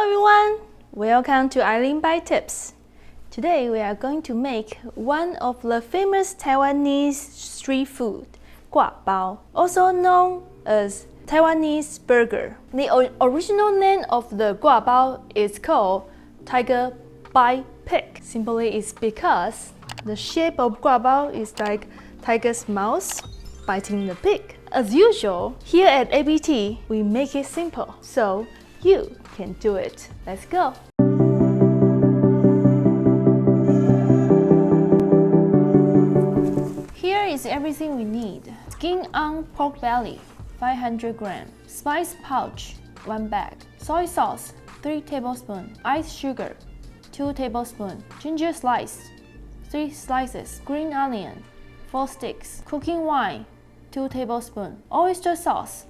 everyone! Welcome to Aileen Bite Tips. Today we are going to make one of the famous Taiwanese street food, GuaBao, also known as Taiwanese burger. The original name of the GuaBao is called Tiger Bite Pig. Simply it's because the shape of GuaBao is like tiger's mouth biting the pig. As usual, here at ABT, we make it simple, so you can do it. Let's go! Here is everything we need. Skin on pork belly, 500 grams. Spice pouch, 1 bag. Soy sauce, 3 tablespoons. Ice sugar, 2 tablespoons. Ginger slice, 3 slices. Green onion, 4 sticks. Cooking wine, 2 tablespoons. Oyster sauce,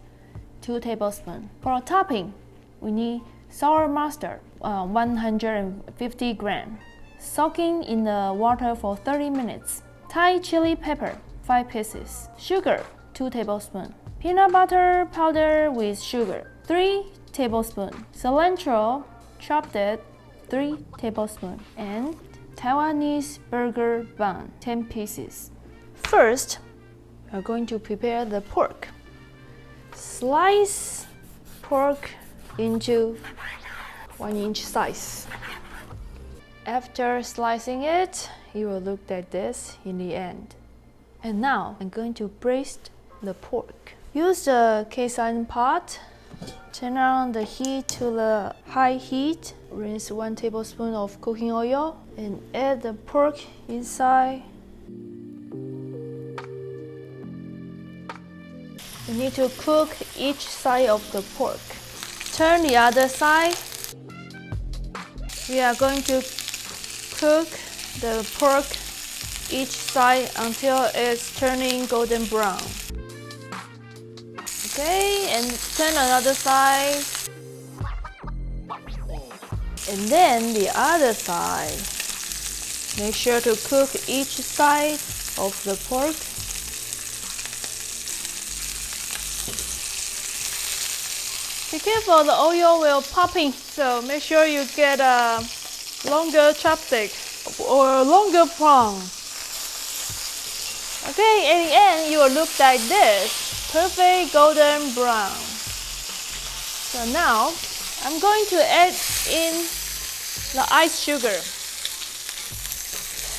2 tablespoons. For topping, we need sour mustard, 150 grams. Soaking in the water for 30 minutes. Thai chili pepper, 5 pieces. Sugar, 2 tablespoons. Peanut butter powder with sugar, 3 tablespoons. Cilantro, chopped it, 3 tablespoons. And Taiwanese burger bun, 10 pieces. First, we are going to prepare the pork. Slice pork into 1-inch size. After slicing it, it will look like this in the end. And now I'm going to braise the pork. Use the cast iron pot. Turn on the heat to the high heat. Rinse 1 tablespoon of cooking oil and add the pork inside. You need to cook each side of the pork. Turn the other side. We are going to cook the pork each side until it's turning golden brown. Okay, and turn another side. And then the other side. Make sure to cook each side of the pork. Be careful, the oil will popping, so make sure you get a longer chopstick or a longer prong. Okay, at the end, you will look like this, perfect golden brown. So now, I'm going to add in the ice sugar.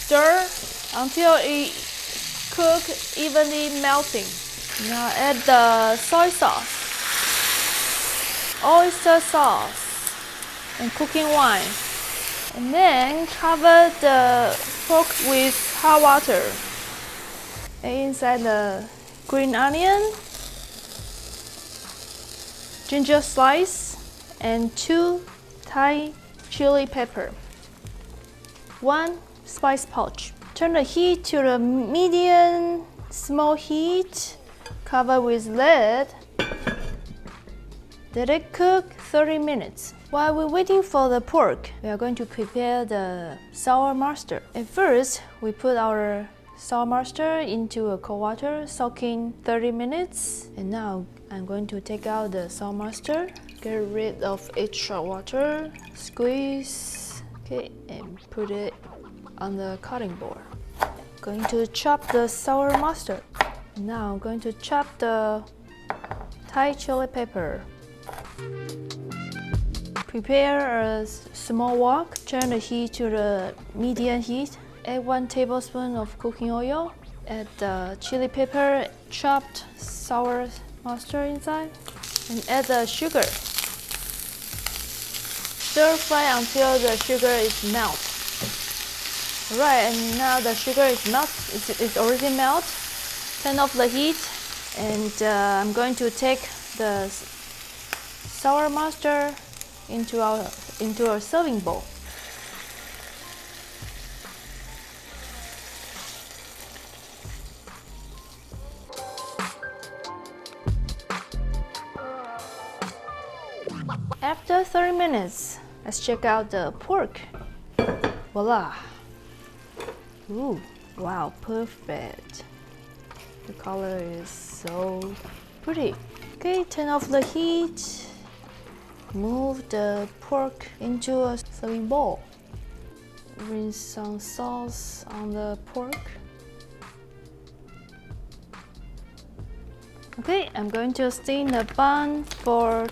Stir until it cooks evenly melting. Now add the soy sauce, oyster sauce, and cooking wine. And then cover the pork with hot water. And inside the green onion, ginger slice, and 2 Thai chili pepper. 1 spice pouch. Turn the heat to the medium small heat. Cover with lid. Let it cook 30 minutes. While we're waiting for the pork, we are going to prepare the sour mustard. At first, we put our sour mustard into a cold water, soaking 30 minutes. And now I'm going to take out the sour mustard, get rid of extra water, squeeze, okay, and put it on the cutting board. Going to chop the sour mustard. Now I'm going to chop the Thai chili pepper. Prepare a small wok. Turn the heat to the medium heat. Add 1 tablespoon of cooking oil. Add the chili pepper, chopped sour mustard inside, and add the sugar. Stir fry until the sugar is melt. Alright, and now the sugar is melt. It's already melt. Turn off the heat, and I'm going to take the sour mustard into our serving bowl. After 30 minutes, let's check out the pork. Voila! Ooh, wow, perfect. The color is so pretty. Okay, turn off the heat. Move the pork into a serving bowl. Rinse some sauce on the pork. Okay, I'm going to steam the bun for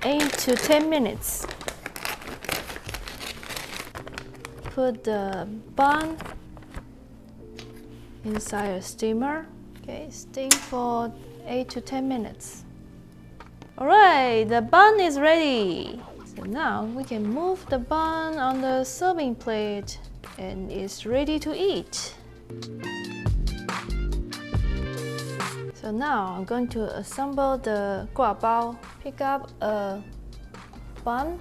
8 to 10 minutes. Put the bun inside a steamer. Okay, steam for 8 to 10 minutes. Alright, the bun is ready. So now we can move the bun on the serving plate and it's ready to eat. So now I'm going to assemble the GuaBao. Pick up a bun,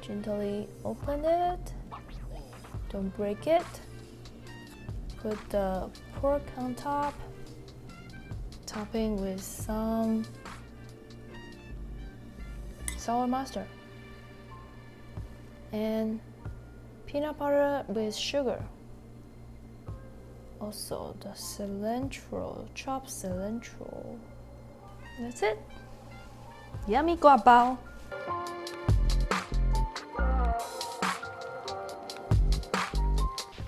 gently open it, don't break it. Put the pork on top, topping with some sour mustard and peanut butter with sugar. Also the cilantro, chopped cilantro. That's it. Yummy GuaBao.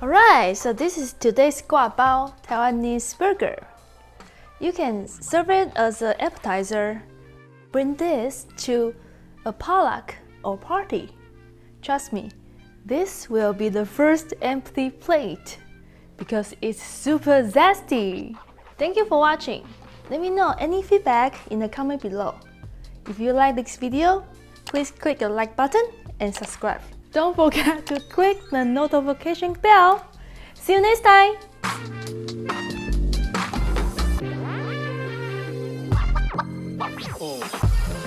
Alright, so this is today's GuaBao Taiwanese burger. You can serve it as an appetizer. Bring this to a potluck or party. Trust me, this will be the first empty plate because it's super zesty. Thank you for watching. Let me know any feedback in the comment below. If you like this video, please click the like button and subscribe. Don't forget to click the notification bell. See you next time!